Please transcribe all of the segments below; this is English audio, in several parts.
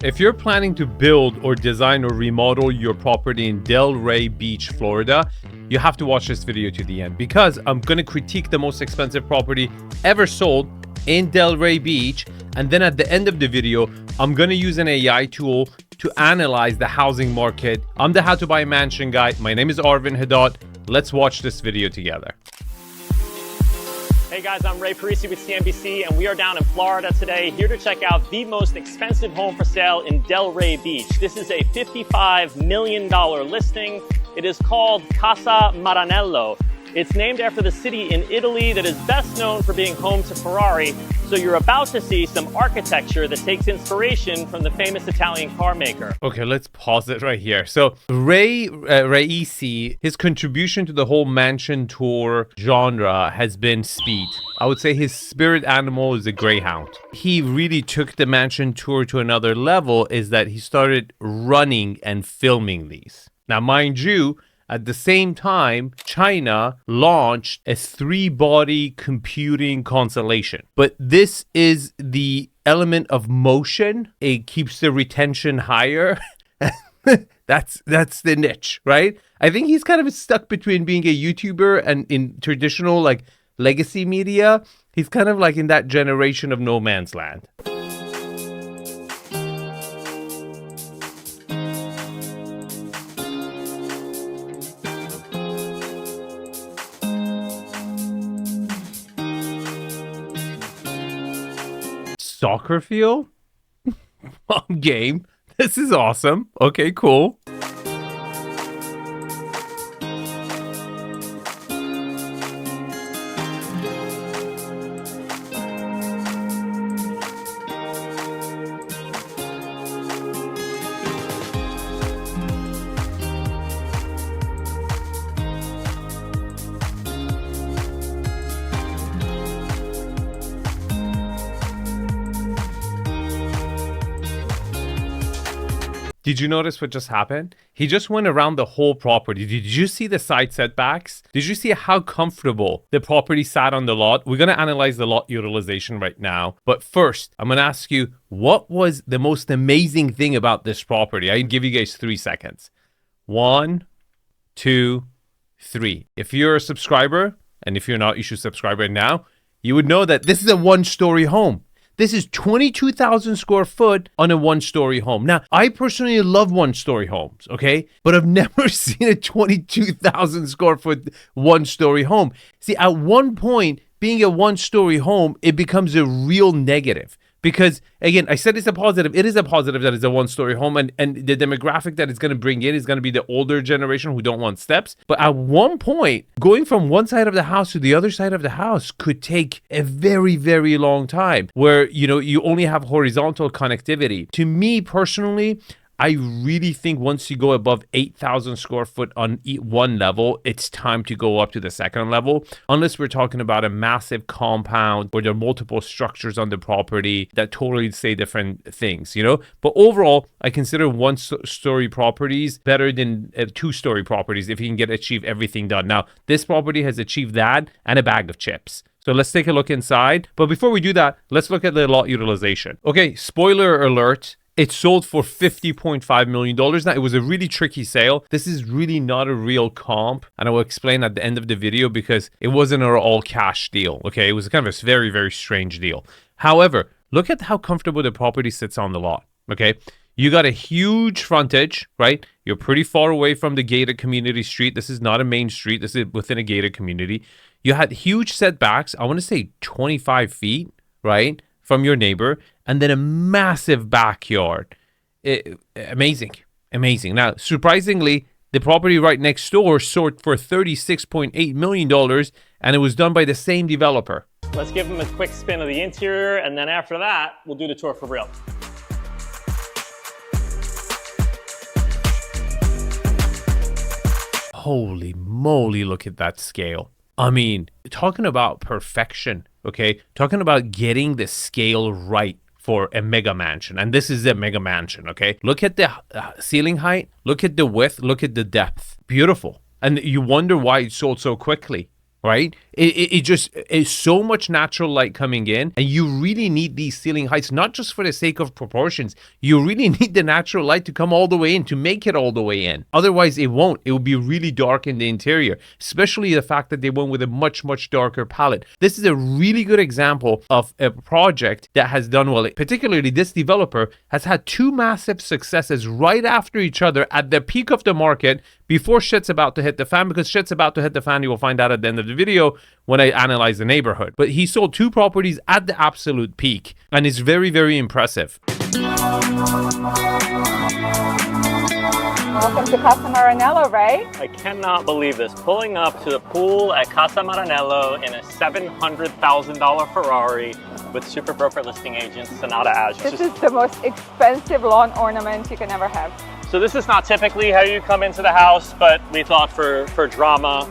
If you're planning to build or design or remodel your property in Delray Beach, Florida, you have to watch this video to the end because I'm going to critique the most expensive property ever sold in Delray Beach. And then at the end of the video, I'm going to use an AI tool to analyze the housing market. I'm the How to Buy a Mansion guy. My name is Arvin Haddad. Let's watch this video together. Hey guys, I'm Ray Parisi with CNBC, and we are down in Florida today, here to check out the most expensive home for sale in Delray Beach. This is a $55 million listing. It is called Casa Maranello. It's named after the city in Italy that is best known for being home to Ferrari. So you're about to see some architecture that takes inspiration from the famous Italian car maker. Okay, let's pause it right here. So Ray Parisi, his contribution to the whole mansion tour genre has been speed. I would say his spirit animal is a greyhound. He really took the mansion tour to another level, is that he started running and filming these. Now, mind you, at the same time, China launched a 3-body computing constellation. But this is the element of motion. It keeps the retention higher. That's the niche, right? I think he's kind of stuck between being a YouTuber and in traditional like legacy media. He's kind of like in that generation of no man's land. Soccer field? Game. This is awesome. Okay, cool. Did you notice what just happened? He just went around the whole property. Did you see the side setbacks? Did you see how comfortable the property sat on the lot? We're going to analyze the lot utilization right now. But first, I'm going to ask you, what was the most amazing thing about this property? I can give you guys 3 seconds. 1, 2, 3. If you're a subscriber, and if you're not, you should subscribe right now. You would know that this is a 1-story home. This is 22,000 square foot on a 1-story home. Now, I personally love 1-story homes, okay? But I've never seen a 22,000 square foot 1-story home. See, at one point, being a 1-story home, it becomes a real negative. Because, again, I said it's a positive. It is a positive that it's a 1-story home. And the demographic that it's going to bring in is going to be the older generation who don't want steps. But at one point, going from one side of the house to the other side of the house could take a very, very long time where, you only have horizontal connectivity. To me personally, I really think once you go above 8,000 square foot on one level, it's time to go up to the second level, unless we're talking about a massive compound where there are multiple structures on the property that totally say different things, But overall, I consider 1-story properties better than 2-story properties if you can achieve everything done. Now, this property has achieved that and a bag of chips. So let's take a look inside. But before we do that, let's look at the lot utilization. Okay, spoiler alert. It sold for $50.5 million. Now, it was a really tricky sale. This is really not a real comp. And I will explain at the end of the video because it wasn't an all-cash deal. Okay, it was kind of a very, very strange deal. However, look at how comfortable the property sits on the lot. Okay, you got a huge frontage, right? You're pretty far away from the gated community street. This is not a main street. This is within a gated community. You had huge setbacks. I want to say 25 feet, right, from your neighbor, and then a massive backyard. Amazing. Now, surprisingly, the property right next door sold for $36.8 million, and it was done by the same developer. Let's give them a quick spin of the interior, and then after that, we'll do the tour for real. Holy moly, look at that scale. I mean, talking about perfection, okay? Talking about getting the scale right for a mega mansion. And this is a mega mansion, okay? Look at the ceiling height. Look at the width. Look at the depth. Beautiful. And you wonder why it sold so quickly. right? It just is so much natural light coming in, and you really need these ceiling heights, not just for the sake of proportions. You really need the natural light to come all the way in, to make it all the way in. Otherwise, it won't. It will be really dark in the interior, especially the fact that they went with a much, much darker palette. This is a really good example of a project that has done well. Particularly, this developer has had two massive successes right after each other at the peak of the market before shit's about to hit the fan, because shit's about to hit the fan, you will find out at the end of the video when I analyze the neighborhood. But he sold two properties at the absolute peak, and it's very, very impressive. Welcome to Casa Maranello, Ray. I cannot believe this. Pulling up to the pool at Casa Maranello in a $700,000 Ferrari with super broker listing agent Sonata Azure. This is the most expensive lawn ornament you can ever have. So this is not typically how you come into the house, but we thought for drama,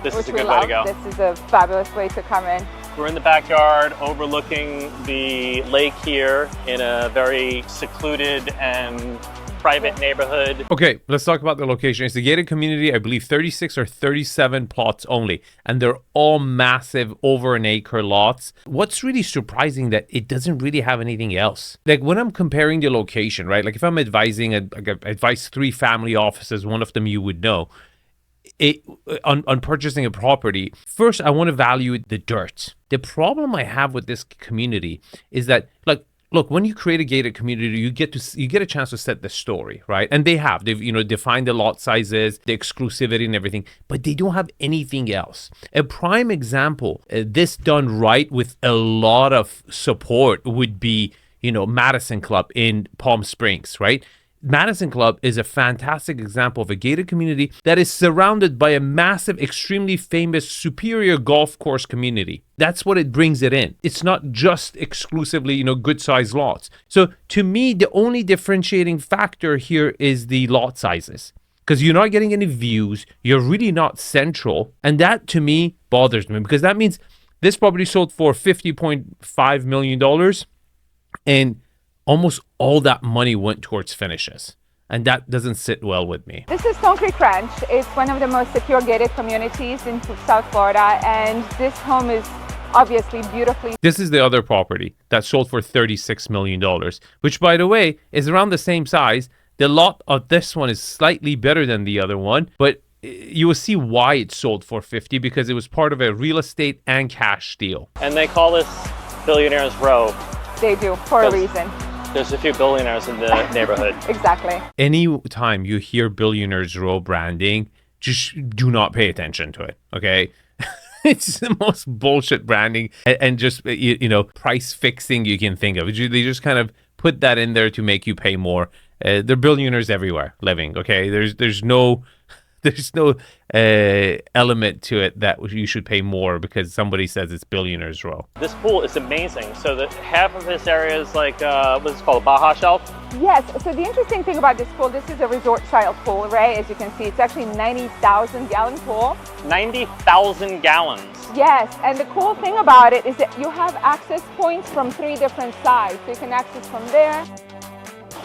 this is a good way to go. This is a fabulous way to come in. We're in the backyard overlooking the lake here in a very secluded and private neighborhood. Okay, let's talk about the location. It's a gated community, I believe 36 or 37 plots only, and they're all massive, over an acre lots. What's really surprising that it doesn't really have anything else. Like when I'm comparing the location, right? Like if I'm advising, advise 3 family offices, one of them you would know, on purchasing a property, first I want to value the dirt. The problem I have with this community is that, like, look, when you create a gated community, you get a chance to set the story, right? And they've defined the lot sizes, the exclusivity and everything, but they don't have anything else. A prime example, this done right with a lot of support would be, Madison Club in Palm Springs, right? Madison Club is a fantastic example of a gated community that is surrounded by a massive, extremely famous, superior golf course community. That's what it brings it in. It's not just exclusively, good-sized lots. So to me, the only differentiating factor here is the lot sizes, because you're not getting any views. You're really not central. And that, to me, bothers me, because that means this property sold for $50.5 million, and almost all that money went towards finishes. And that doesn't sit well with me. This is Stone Creek Ranch. It's one of the most secure gated communities in South Florida, and this home is obviously beautifully. This is the other property that sold for $36 million, which, by the way, is around the same size. The lot of this one is slightly better than the other one, but you will see why it sold for $50, because it was part of a real estate and cash deal. And they call this Billionaires Row. They do, for a reason. There's a few billionaires in the neighborhood. Exactly. Anytime you hear Billionaires Row branding, just do not pay attention to it, okay? It's the most bullshit branding and just, price fixing you can think of. They just kind of put that in there to make you pay more. There are billionaires everywhere living, okay? There's no element to it that you should pay more because somebody says it's Billionaires Row. This pool is amazing. So that half of this area is like, what's it called, a Baja Shelf? Yes, so the interesting thing about this pool, this is a resort style pool, right? As you can see, it's actually a 90,000 gallon pool. 90,000 gallons. Yes, and the cool thing about it is that you have access points from 3 different sides. So you can access from there,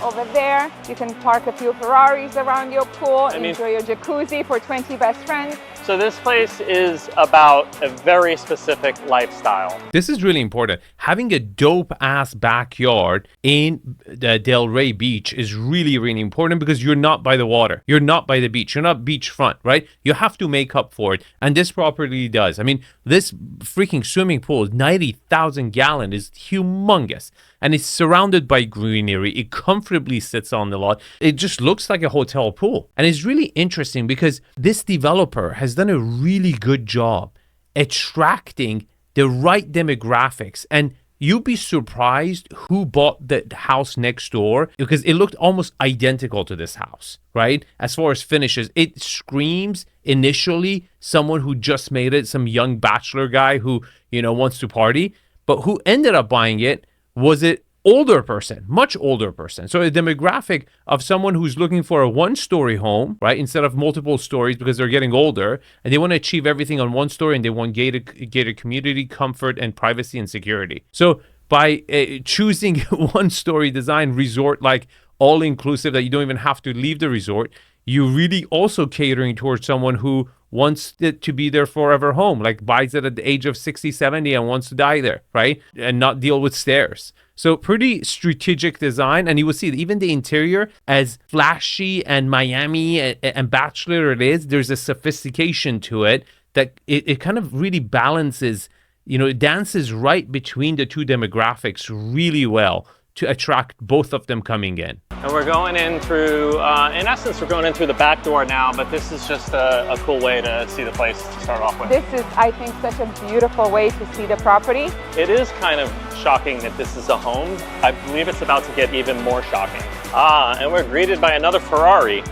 over there. You can park a few Ferraris around your pool, enjoy your jacuzzi for 20 best friends. So this place is about a very specific lifestyle. This is really important. Having a dope-ass backyard in the Delray Beach is really, really important, because you're not by the water. You're not by the beach. You're not beachfront, right? You have to make up for it. And this property does. I mean, this freaking swimming pool, 90,000 gallon, is humongous. And it's surrounded by greenery. It comfortably sits on the lot. It just looks like a hotel pool. And it's really interesting because this developer has done a really good job attracting the right demographics. And you'd be surprised who bought the house next door, because it looked almost identical to this house, right? As far as finishes, it screams initially someone who just made it, some young bachelor guy who, wants to party. But who ended up buying it was an older person, much older person. So a demographic of someone who's looking for a one-story home, right, instead of multiple stories, because they're getting older and they want to achieve everything on one story, and they want gated community, comfort, and privacy and security. So by choosing one-story design resort, like all-inclusive, that you don't even have to leave the resort, you're really also catering towards someone who wants it to be their forever home, like buys it at the age of 60, 70 and wants to die there, right? And not deal with stairs. So pretty strategic design. And you will see that even the interior, as flashy and Miami and bachelor it is, there's a sophistication to it that it kind of really balances, it dances right between the two demographics really well to attract both of them coming in. And we're going in through, in essence, we're going in through the back door now, but this is just a cool way to see the place to start off with. This is, I think, such a beautiful way to see the property. It is kind of shocking that this is a home. I believe it's about to get even more shocking. And we're greeted by another Ferrari.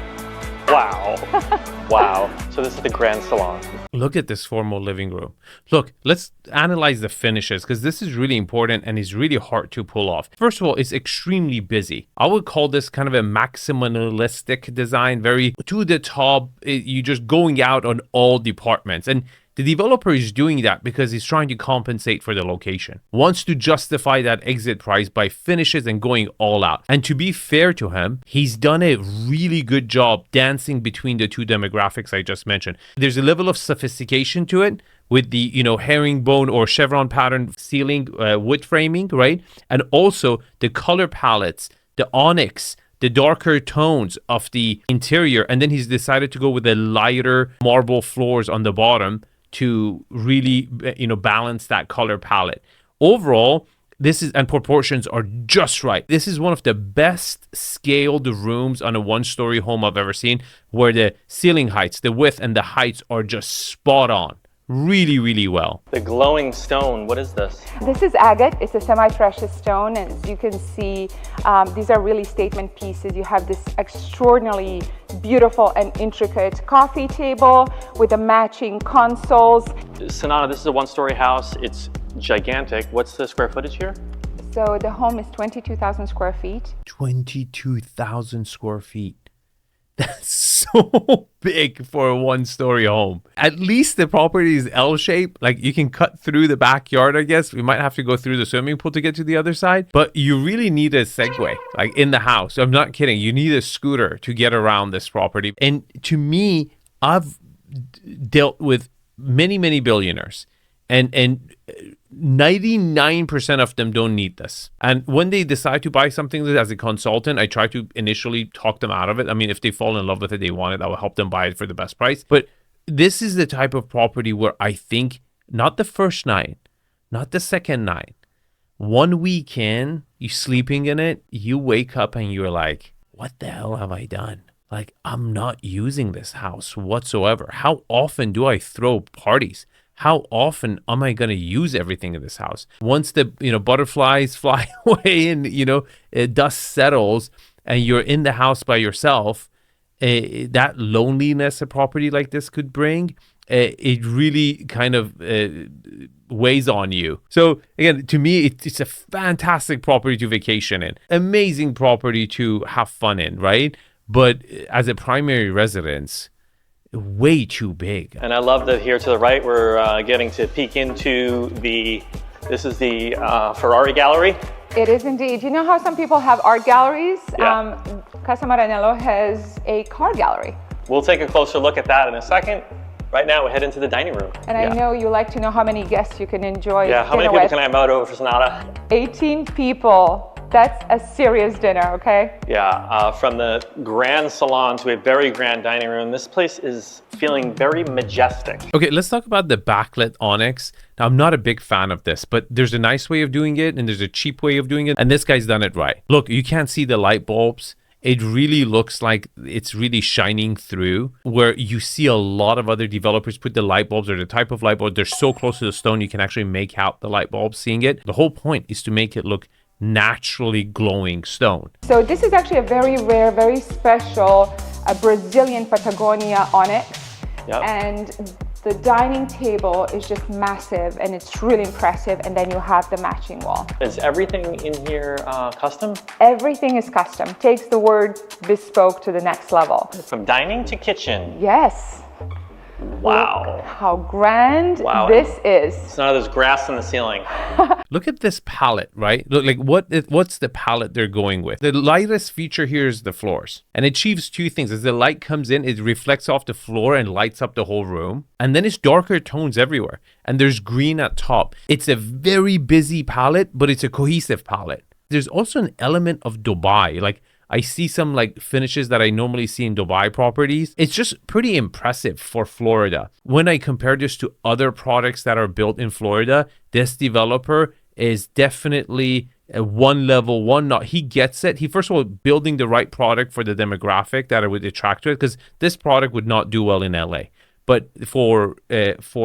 Wow. Wow. So this is the Grand Salon. Look at this formal living room. Look, let's analyze the finishes because this is really important and is really hard to pull off. First of all, it's extremely busy. I would call this kind of a maximalistic design, very to the top. You're just going out on all departments. And the developer is doing that because he's trying to compensate for the location. Wants to justify that exit price by finishes and going all out. And to be fair to him, he's done a really good job dancing between the two demographics I just mentioned. There's a level of sophistication to it with the, herringbone or chevron pattern ceiling wood framing, right? And also the color palettes, the onyx, the darker tones of the interior. And then he's decided to go with the lighter marble floors on the bottom to really, balance that color palette. Overall, and proportions are just right. This is one of the best scaled rooms on a one-story home I've ever seen, where the ceiling heights, the width and the heights are just spot on. Really, really well. The glowing stone, what is this? This is agate. It's a semi-precious stone. And as you can see, these are really statement pieces. You have this extraordinarily beautiful and intricate coffee table with the matching consoles. Sanana, this is a one-story house. It's gigantic. What's the square footage here? So the home is 22,000 square feet. 22,000 square feet. That's so big for a one-story home. At least the property is L-shaped. Like you can cut through the backyard, I guess. We might have to go through the swimming pool to get to the other side. But you really need a Segway, like in the house. I'm not kidding. You need a scooter to get around this property. And to me, I've dealt with many, many billionaires. And 99% of them don't need this. And when they decide to buy something as a consultant, I try to initially talk them out of it. I mean, if they fall in love with it, they want it, I will help them buy it for the best price. But this is the type of property where I think not the first night, not the second night, one weekend, you sleeping in it, you wake up and you're like, what the hell have I done? Like, I'm not using this house whatsoever. How often do I throw parties? How often am I going to use everything in this house? Once the butterflies fly away and dust settles and you're in the house by yourself, that loneliness a property like this could bring, it really kind of weighs on you. So again, to me, it's a fantastic property to vacation in, amazing property to have fun in, right? But as a primary residence, way too big. And I love that here to the right, we're getting to peek into this is the Ferrari gallery. It is indeed. You know how some people have art galleries? Yeah. Casa Maranello has a car gallery. We'll take a closer look at that in a second. Right now, we're heading to the dining room. And I know you like to know how many guests you can enjoy. Yeah, how many people can I have out over for Sonata? 18 people. That's a serious dinner, okay? Yeah, from the grand salon to a very grand dining room, this place is feeling very majestic. Okay, let's talk about the backlit onyx. Now, I'm not a big fan of this, but there's a nice way of doing it and there's a cheap way of doing it. And this guy's done it right. Look, you can't see the light bulbs. It really looks like it's really shining through, where you see a lot of other developers put the light bulbs or the type of light bulb. They're so close to the stone, you can actually make out the light bulbs seeing it. The whole point is to make it look naturally glowing stone. So this is actually a very rare, very special Brazilian Patagonia onyx. Yep. And the dining table is just massive and it's really impressive. And then you have the matching wall. Is everything in here custom? Everything is custom. Takes the word bespoke to the next level. From dining to kitchen. Yes. Wow. Look how grand this is. So now there's grass in the ceiling. Look at this palette, right? Look, like what's the palette they're going with? The lightest feature here is the floors, and it achieves two things. As the light comes in, it reflects off the floor and lights up the whole room. And then it's darker tones everywhere, and there's green at top. It's a very busy palette, but it's a cohesive palette. There's also an element of Dubai. Like I see some like finishes that I normally see in Dubai properties. It's just pretty impressive for Florida. When I compare this to other products that are built in Florida, this developer is definitely one level, one not. He gets it. He first of all building the right product for the demographic that it would attract to it, because this product would not do well in LA. But for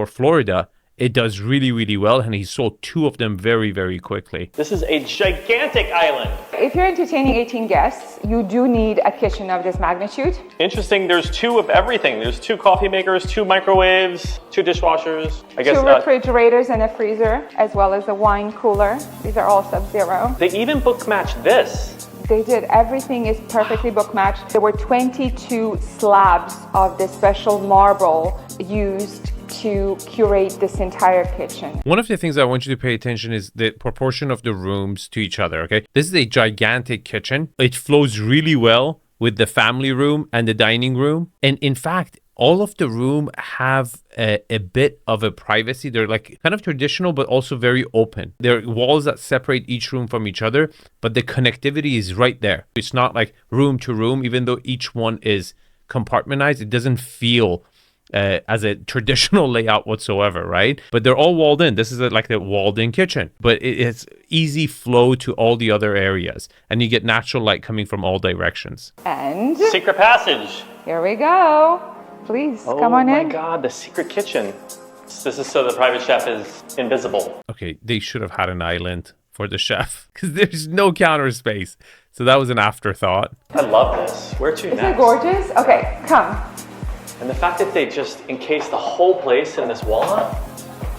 Florida, it does really, really well, and he sold 2 of them very, very quickly. This is a gigantic island. If you're entertaining 18 guests, you do need a kitchen of this magnitude. Interesting, there's 2 of everything. There's 2 coffee makers, 2 microwaves, 2 dishwashers. I guess 2 refrigerators and a freezer, as well as a wine cooler. These are all Sub-Zero. They even book match this. They did. Everything is perfectly book matched. There were 22 slabs of this special marble used to curate this entire kitchen. One of the things I want you to pay attention is the proportion of the rooms to each other, okay? This is a gigantic kitchen. It flows really well with the family room and the dining room. And in fact, all of the room have a bit of a privacy. They're like kind of traditional, but also very open. There are walls that separate each room from each other, but the connectivity is right there. It's not like room to room, even though each one is compartmentalized. It doesn't feel as a traditional layout whatsoever, right? But they're all walled in. This is like the walled in kitchen, but it's easy flow to all the other areas, and you get natural light coming from all directions. And secret passage. Here we go. Please come on in. Oh my God, the secret kitchen. This is so the private chef is invisible. Okay, they should have had an island for the chef because there's no counter space. So that was an afterthought. I love this. Where to next? Isn't it gorgeous? Okay, come. And the fact that they just encased the whole place in this walnut.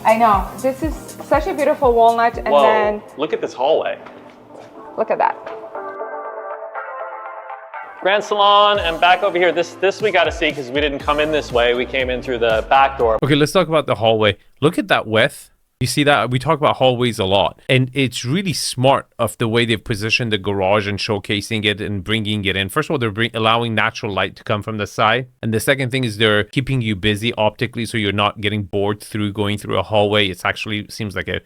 I know. This is such a beautiful walnut. And Whoa, then look at this hallway. look at that. Grand salon, and back over here. This we got to see because we didn't come in this way. We came in through the back door. Okay, let's talk about the hallway. Look at that width. You see that? We talk about hallways a lot, and it's really smart of the way they've positioned the garage and showcasing it and bringing it in. First of all, they're allowing natural light to come from the side. And the second thing is they're keeping you busy optically, so you're not getting bored through going through a hallway. It's actually seems like a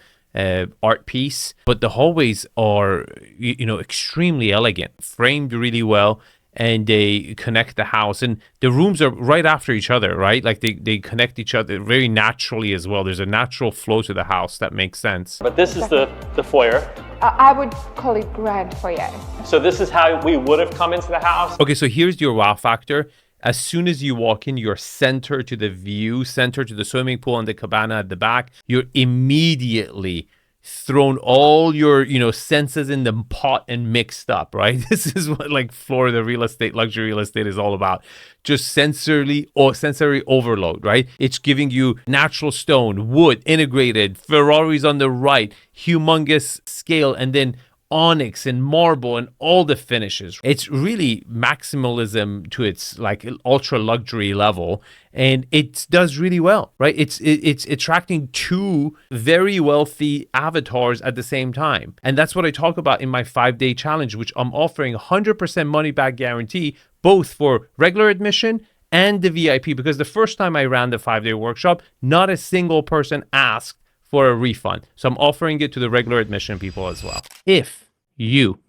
art piece, but the hallways are, extremely elegant, framed really well. And they connect the house, and the rooms are right after each other, right? Like they connect each other very naturally as well. There's a natural flow to the house that makes sense. But this is the foyer. I would call it grand foyer. So this is how we would have come into the house. Okay, so here's your wow factor. As soon as you walk in, you're center to the view, center to the swimming pool and the cabana at the back. You're immediately thrown all your senses in the pot and mixed up, right? This is what like Florida real estate, luxury real estate is all about. Just sensory overload, right? It's giving you natural stone, wood, integrated, Ferraris on the right, humongous scale, and then onyx and marble and all the finishes. It's really maximalism to its like ultra luxury level, and it does really well, right? It's attracting 2 very wealthy avatars at the same time. And that's what I talk about in my 5-day challenge, which I'm offering 100% money back guarantee, both for regular admission and the VIP, because the first time I ran the 5-day workshop, not a single person asked for a refund. So I'm offering it to the regular admission people as well. If you,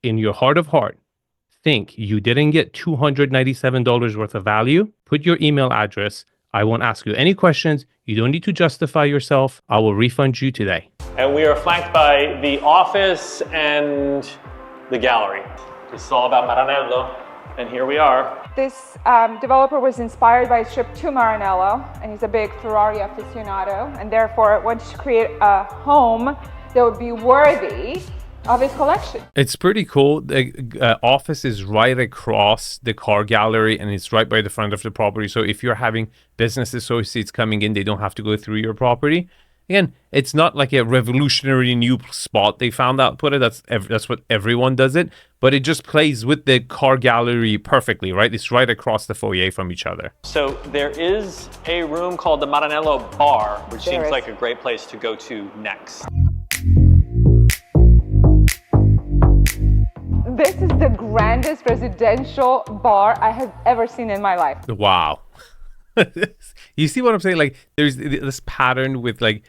in your heart of heart, think you didn't get $297 worth of value, put your email address. I won't ask you any questions. You don't need to justify yourself. I will refund you today. And we are flanked by the office and the gallery. This is all about Maranello, and here we are. This developer was inspired by a trip to Maranello, and he's a big Ferrari aficionado, and therefore wanted to create a home that would be worthy of his collection. It's pretty cool. The office is right across the car gallery, and it's right by the front of the property. So if you're having business associates coming in, they don't have to go through your property. Again, it's not like a revolutionary new spot they found out. That's what everyone does it, but it just plays with the car gallery perfectly, right? It's right across the foyer from each other. So there is a room called the Maranello Bar, which seems like a great place to go to next. This is the grandest residential bar I have ever seen in my life. Wow. You see what I'm saying? Like, there's this pattern with like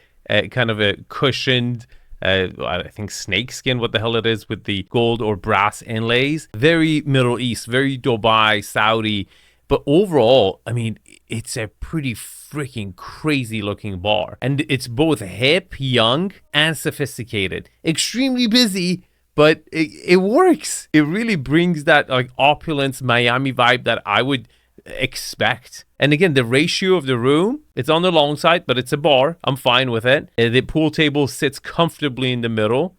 kind of a cushioned, I think snake skin, what the hell it is, with the gold or brass inlays. Very Middle East, very Dubai, Saudi. But overall, I mean, it's a pretty freaking crazy looking bar. And it's both hip, young, and sophisticated. Extremely busy, but it works. It really brings that like opulence Miami vibe that I would expect. And again, the ratio of the room, it's on the long side, but it's a bar. I'm fine with it. The pool table sits comfortably in the middle.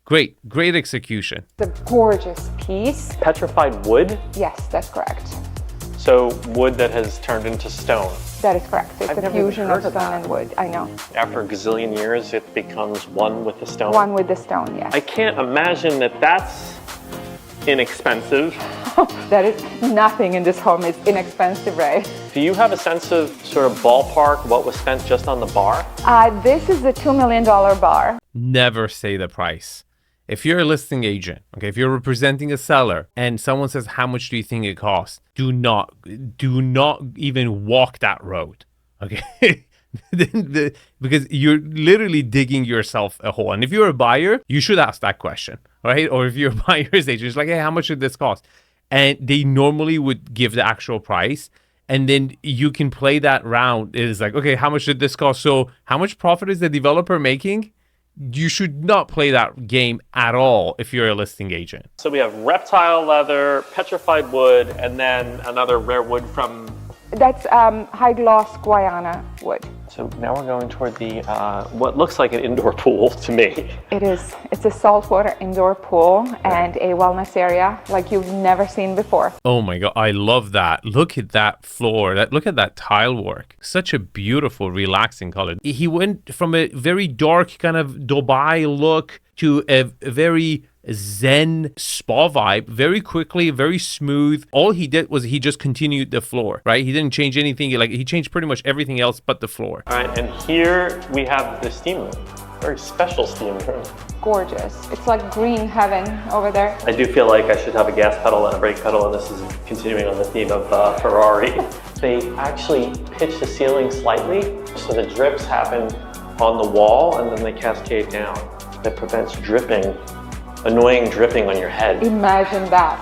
Great execution. It's a gorgeous piece. Petrified wood? Yes, that's correct. So wood that has turned into stone. That is correct. It's I've a never fusion even of heard of stone that. and wood. I know. After a gazillion years, it becomes one with the stone. One with the stone, yes. I can't imagine that that's inexpensive. That is nothing in this home is inexpensive, right? Do you have a sense of sort of ballpark what was spent just on the bar? This is the $2 million bar. Never say the price. If you're a listing agent, okay, if you're representing a seller and someone says, how much do you think it costs? Do not even walk that road, okay? Because you're literally digging yourself a hole. And if you're a buyer, you should ask that question, right? Or if you're a buyer's agent, it's like, hey, how much should this cost? And they normally would give the actual price. And then you can play that round. It is like, okay, how much did this cost? So how much profit is the developer making? You should not play that game at all if you're a listing agent. So we have reptile leather, petrified wood, and then another rare wood from... That's high gloss Guyana wood. So now we're going toward the, what looks like an indoor pool to me. It is. It's a saltwater indoor pool and a wellness area like you've never seen before. Oh my God, I love that. Look at that floor. Look at that tile work. Such a beautiful, relaxing color. He went from a very dark kind of Dubai look to a very zen spa vibe very quickly, very smooth. All he did was he just continued the floor, right? He didn't change anything. He changed pretty much everything else but the floor. All right, and here we have the steam room. Very special steam room. Gorgeous. It's like green heaven over there. I do feel like I should have a gas pedal and a brake pedal, and this is continuing on the theme of Ferrari. They actually pitch the ceiling slightly, so the drips happen on the wall and then they cascade down. That prevents dripping, annoying dripping on your head. Imagine that.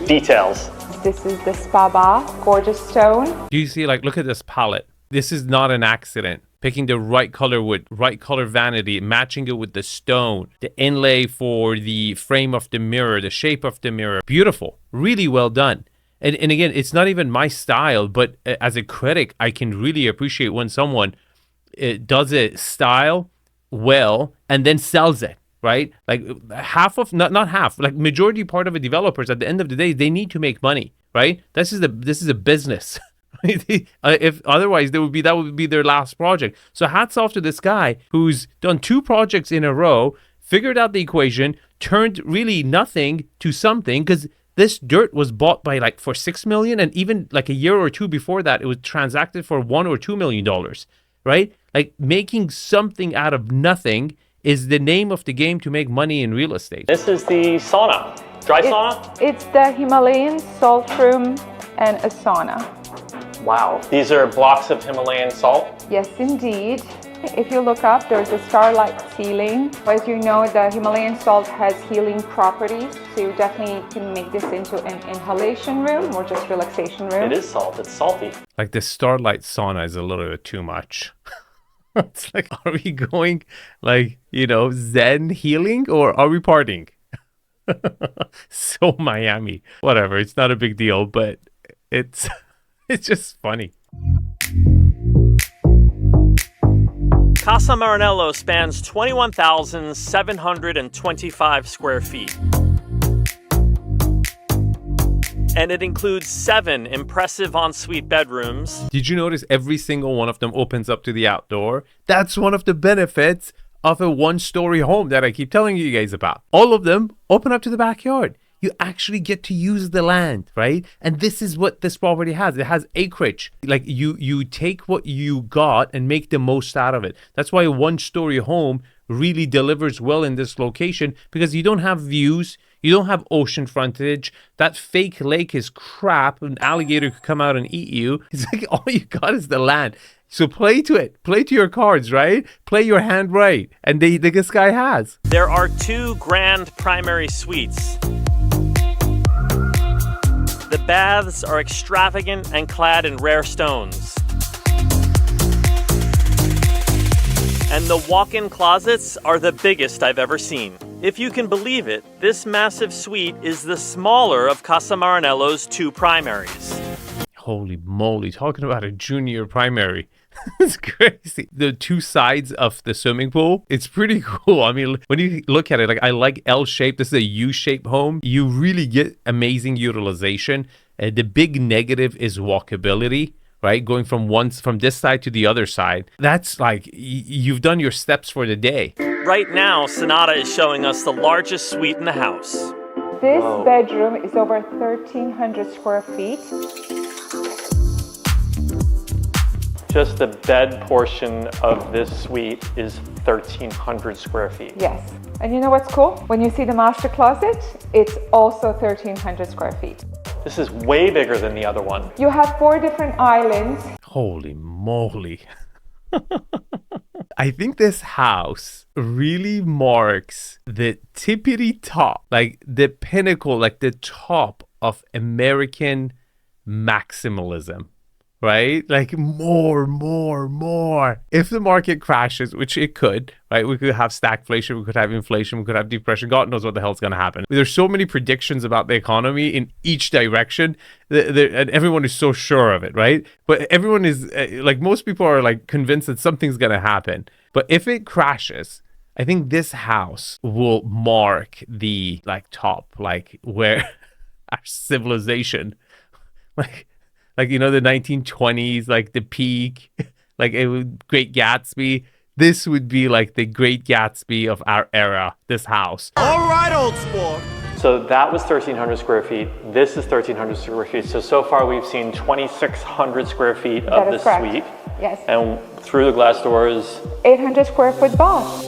Details. This is the spa bath, gorgeous stone. Do you see, like, look at this palette. This is not an accident. Picking the right color wood, right color vanity, matching it with the stone, the inlay for the frame of the mirror, the shape of the mirror. Beautiful. Really well done. And again, it's not even my style, but as a critic, I can really appreciate when someone does a style well and then sells it, right? Like half of, not half, like majority part of the developers at the end of the day, they need to make money, right? This is a business. If otherwise that would be their last project. So hats off to this guy who's done 2 projects in a row, figured out the equation, turned really nothing to something, because this dirt was bought by for $6 million, and even like a year or two before that it was transacted for $1 or $2 million, right? Like making something out of nothing is the name of the game to make money in real estate. This is the sauna. Dry sauna? It's the Himalayan salt room and a sauna. Wow. These are blocks of Himalayan salt? Yes, indeed. If you look up, there's a starlight ceiling. As you know, the Himalayan salt has healing properties, so you definitely can make this into an inhalation room or just relaxation room. It is salt. It's salty. Like the starlight sauna is a little bit too much. It's like, are we going Zen healing, or are we partying? So Miami. Whatever. It's not a big deal, but it's just funny. Casa Maranello spans 21,725 square feet. And it includes 7 impressive ensuite bedrooms. Did you notice every single one of them opens up to the outdoor? That's one of the benefits of a 1-story home that I keep telling you guys about. All of them open up to the backyard. You actually get to use the land, right? And this is what this property has. It has acreage. Like you take what you got and make the most out of it. That's why a 1-story home really delivers well in this location, because you don't have views. You don't have ocean frontage. That fake lake is crap. An alligator could come out and eat you. It's like all you got is the land. So play to it. Play to your cards, right? Play your hand right. And this guy has. There are 2 grand primary suites. The baths are extravagant and clad in rare stones. And the walk-in closets are the biggest I've ever seen. If you can believe it, this massive suite is the smaller of Casa Maranello's 2 primaries. Holy moly, talking about a junior primary. It's crazy. The 2 sides of the swimming pool, it's pretty cool. I mean, when you look at it, like I like L-shaped. This is a U-shaped home. You really get amazing utilization. The big negative is walkability, right? Going from this side to the other side. That's like, you've done your steps for the day. Right now, Sonata is showing us the largest suite in the house. This bedroom is over 1,300 square feet. Just the bed portion of this suite is 1,300 square feet. Yes. And you know what's cool? When you see the master closet, it's also 1,300 square feet. This is way bigger than the other one. You have 4 different islands. Holy moly. I think this house really marks the tippity top, like the pinnacle, like the top of American maximalism. Right? Like more. If the market crashes, which it could, right? We could have stagflation, we could have inflation, we could have depression. God knows what the hell's going to happen. There's so many predictions about the economy in each direction, and everyone is so sure of it, right? But everyone is, like most people are like convinced that something's going to happen. But if it crashes, I think this house will mark the like top, like where our civilization, like, you know, the 1920s, like the peak, like Great Gatsby. This would be like the Great Gatsby of our era, this house. All right, old sport. So that was 1,300 square feet. This is 1,300 square feet. So far we've seen 2,600 square feet of the suite. Yes. And through the glass doors. 800 square foot bath.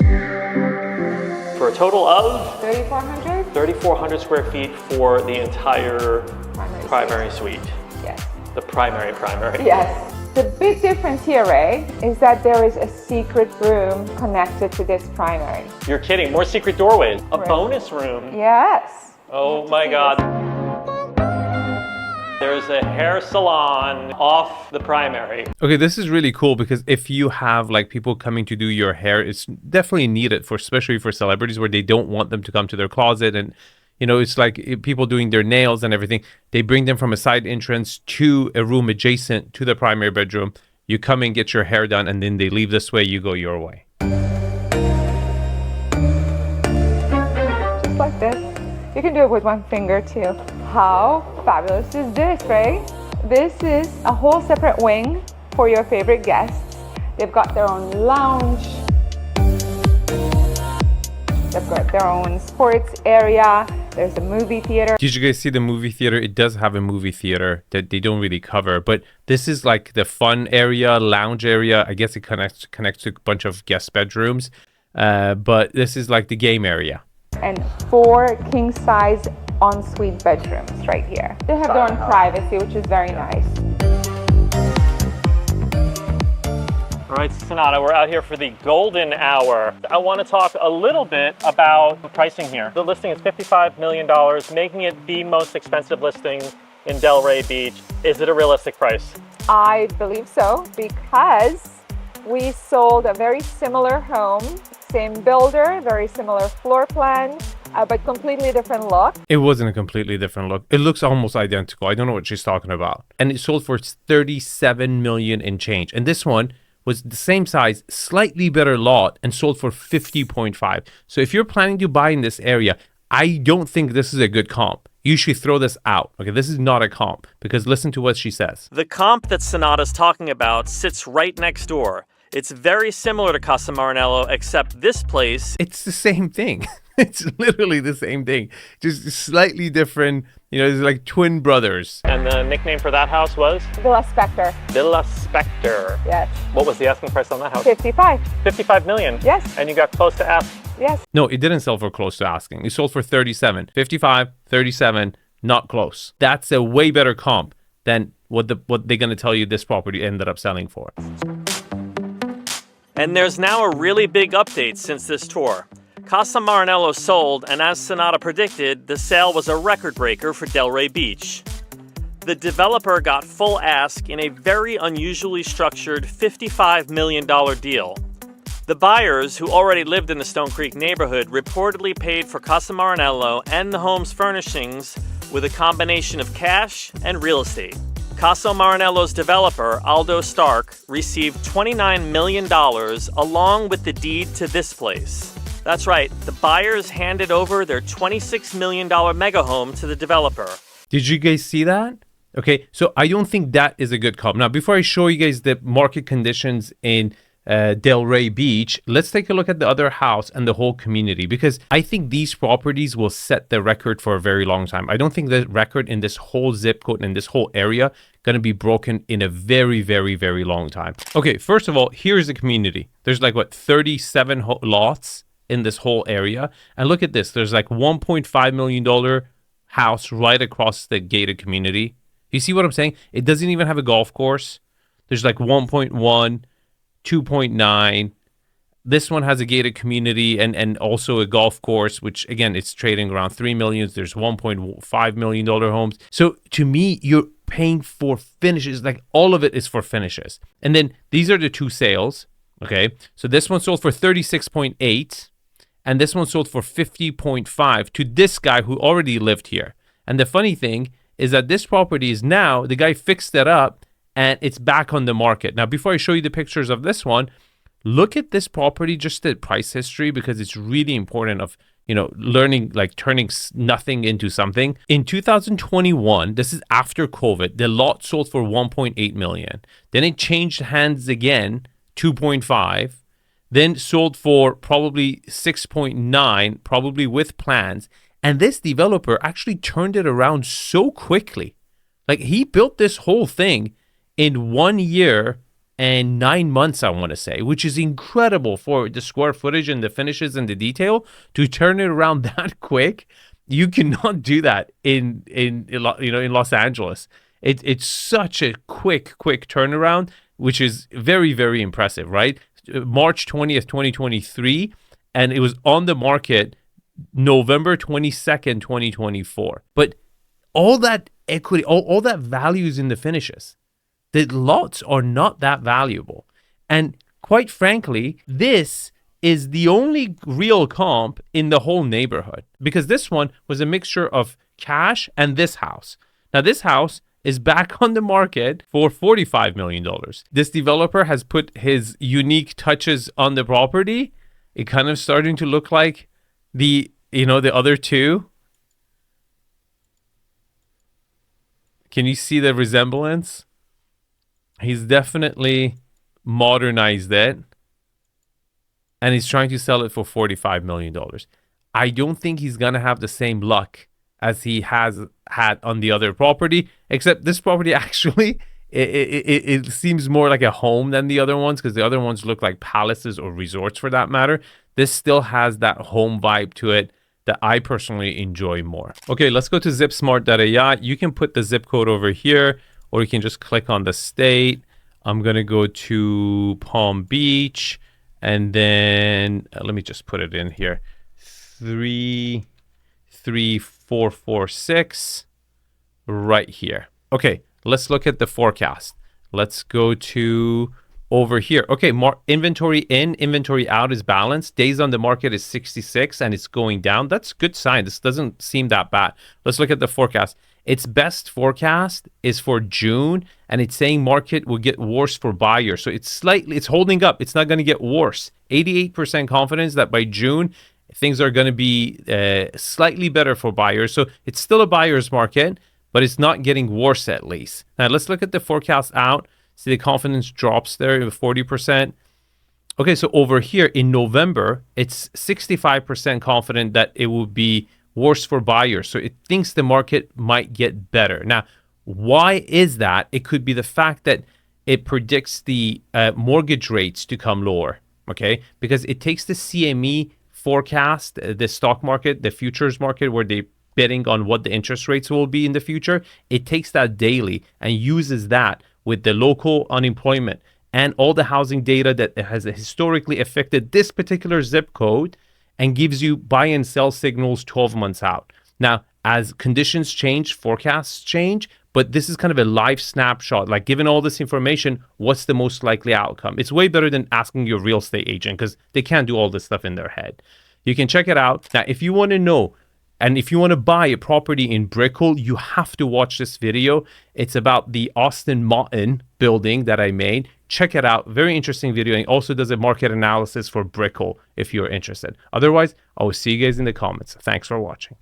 For a total of? 3,400. 3,400 square feet for the entire primary suite. Yes. The primary. Yes. The big difference here, Ray, is that there is a secret room connected to this primary. You're kidding. More secret doorways. A Right. bonus room. Yes. Oh my God. There's a hair salon off the primary. Okay, this is really cool because if you have like people coming to do your hair, it's definitely needed, for especially for celebrities where they don't want them to come to their closet. And you know, it's like people doing their nails and everything. They bring them from a side entrance to a room adjacent to the primary bedroom. You come and get your hair done, and then they leave this way. You go your way. Just like this. You can do it with one finger too. How fabulous is this, Ray? This is a whole separate wing for your favorite guests. They've got their own lounge. They've got their own sports area. There's a movie theater. Did you guys see the movie theater? It does have a movie theater that they don't really cover, but this is like the fun area, lounge area. I guess it connects to a bunch of guest bedrooms, but this is like the game area. And 4 king-size ensuite bedrooms right here. They have their own privacy, which is very nice. All right, Sonata, we're out here for the golden hour. I want to talk a little bit about the pricing here. The listing is $55 million, making it the most expensive listing in Delray Beach. Is it a realistic price? I believe so, because we sold a very similar home, same builder, very similar floor plan, but completely different look. It wasn't a completely different look. It looks almost identical. I don't know what she's talking about. And it sold for $37 million and change. And this one was the same size, slightly better lot, and sold for 50.5. So if you're planning to buy in this area, I don't think this is a good comp. You should throw this out. Okay, this is not a comp, because listen to what she says. The comp that Sonata's talking about sits right next door. It's very similar to Casa Maranello, except this place... It's the same thing. It's literally the same thing, just slightly different. You know, it's like twin brothers. And the nickname for that house was? Villa Spectre. Villa Spectre. Yes. What was the asking price on that house? 55. 55 million? Yes. And you got close to ask Yes. No, it didn't sell for close to asking. It sold for 37, 55, 37, not close. That's a way better comp than what they're going to tell you this property ended up selling for. And there's now a really big update since this tour. Casa Maranello sold, and as Sonata predicted, the sale was a record breaker for Delray Beach. The developer got full ask in a very unusually structured $55 million deal. The buyers, who already lived in the Stone Creek neighborhood, reportedly paid for Casa Maranello and the home's furnishings with a combination of cash and real estate. Casa Maranello's developer, Aldo Stark, received $29 million along with the deed to this place. That's right, the buyers handed over their $26 million mega home to the developer. Did you guys see that? Okay, so I don't think that is a good comp. Now, before I show you guys the market conditions in Delray Beach, let's take a look at the other house and the whole community, because I think these properties will set the record for a very long time. I don't think the record in this whole zip code and this whole area going to be broken in a very, very, very long time. Okay, first of all, here's the community. There's like, what, 37 lots in this whole area. And look at this. There's like $1.5 million house right across the gated community. You see what I'm saying? It doesn't even have a golf course. There's like 1.1, 2.9. This one has a gated community and also a golf course, which again, it's trading around 3 million. There's $1.5 million homes. So to me, you're paying for finishes. Like all of it is for finishes. And then these are the two sales. Okay. So this one sold for 36.8 and this one sold for 50.5 to this guy who already lived here. And the funny thing is that this property is now, the guy fixed it up and it's back on the market. Now, before I show you the pictures of this one, look at this property, just the price history, because it's really important of, learning, like turning nothing into something. In 2021, this is after COVID, the lot sold for 1.8 million. Then it changed hands again, 2.5, then sold for probably 6.9, probably with plans. And this developer actually turned it around so quickly. Like he built this whole thing in 1 year and 9 months, I want to say, which is incredible for the square footage and the finishes and the detail to turn it around that quick. You cannot do that in Los Angeles. It's such a quick turnaround, which is very, very impressive, right? March 20th, 2023, and it was on the market November 22nd, 2024. But all that equity, all that value is in the finishes. The lots are not that valuable. And quite frankly, this is the only real comp in the whole neighborhood, because this one was a mixture of cash and this house. Now, this house is back on the market for $45 million. This developer has put his unique touches on the property. It kind of starting to look like the other two. Can you see the resemblance? He's definitely modernized it. And he's trying to sell it for $45 million. I don't think he's going to have the same luck as he has had on the other property, except this property actually, it seems more like a home than the other ones, because the other ones look like palaces or resorts for that matter. This still has that home vibe to it that I personally enjoy more. Okay, let's go to zipsmart.ai. You can put the zip code over here, or you can just click on the state. I'm going to go to Palm Beach, and then let me just put it in here. 33446 right here. Okay, let's look at the forecast. Let's go to over here. Okay, inventory in, inventory out is balanced. Days on the market is 66 and it's going down. That's a good sign. This doesn't seem that bad. Let's look at the forecast. Its best forecast is for June, and it's saying market will get worse for buyers. So it's holding up. It's not going to get worse. 88% confidence that by June, things are going to be slightly better for buyers. So it's still a buyer's market, but it's not getting worse at least. Now let's look at the forecast out. See the confidence drops there to 40%. Okay, so over here in November, it's 65% confident that it will be worse for buyers. So it thinks the market might get better. Now, why is that? It could be the fact that it predicts the mortgage rates to come lower, okay? Because it takes the CME forecast the stock market, the futures market, where they betting on what the interest rates will be in the future, it takes that daily and uses that with the local unemployment and all the housing data that has historically affected this particular zip code, and gives you buy and sell signals 12 months out. Now, as conditions change, forecasts change, but this is kind of a live snapshot. Like, given all this information, what's the most likely outcome? It's way better than asking your real estate agent, because they can't do all this stuff in their head. You can check it out. Now, if you want to know, and if you want to buy a property in Brickell, you have to watch this video. It's about the Austin Martin building that I made. Check it out. Very interesting video. And it also does a market analysis for Brickell if you're interested. Otherwise, I will see you guys in the comments. Thanks for watching.